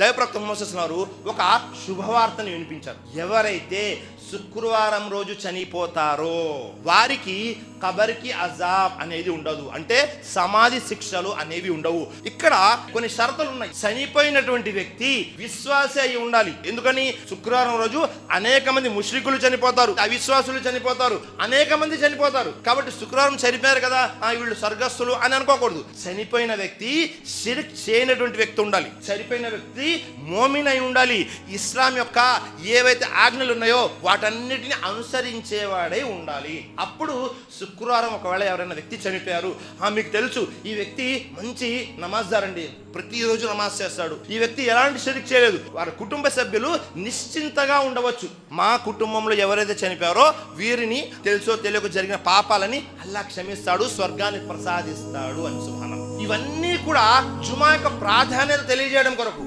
దైవప్రవక్త Moses ఒక శుభవార్తను వినిపించారు. ఎవరైతే శుక్రవారం రోజు చనిపోతారో వారికి కబర్కి అజాబ్ అనేది ఉండదు, అంటే సమాధి శిక్షలు అనేవి ఉండవు. ఇక్కడ కొన్ని షరతులు ఉన్నాయి. చనిపోయినటువంటి వ్యక్తి విశ్వాసి అయి ఉండాలి. ఎందుకని? శుక్రవారం రోజు అనేక మంది ముష్రికులు చనిపోతారు, అవిశ్వాసులు చనిపోతారు, అనేక మంది చనిపోతారు. కాబట్టి శుక్రవారం చనిపోయారు కదా వీళ్ళు స్వర్గస్థులు అని అనుకోకూడదు. చనిపోయిన వ్యక్తి షిర్క్ చేయనటువంటి వ్యక్తి ఉండాలి. చనిపోయిన వ్యక్తి మోమిన్ అయి ఉండాలి. ఇస్లాం యొక్క ఏవైతే ఆజ్ఞలు ఉన్నాయో వాటన్నిటిని అనుసరించేవాడై ఉండాలి. అప్పుడు శుక్రవారం ఒకవేళ ఎవరైనా వ్యక్తి చనిపోయారు, మీకు తెలుసు ఈ వ్యక్తి మంచి నమాజ్దారండి, ప్రతిరోజు నమాజ్ చేస్తాడు, ఈ వ్యక్తి ఎలాంటి షిర్క్ చేయలేదు, వారి కుటుంబ సభ్యులు నిశ్చింతగా ఉండవచ్చు. మా కుటుంబంలో ఎవరైతే చనిపోయారో వీరిని తెలుసో తెలియక జరిగిన పాపాలని అల్లాహ్ క్షమిస్తాడు, స్వర్గాన్ని ప్రసాదిస్తాడు అని. సుబ్హానల్లాహ్. ఇవన్నీ కూడా జుమా యొక్క ప్రాధాన్యత తెలియజేయడం కొరకు.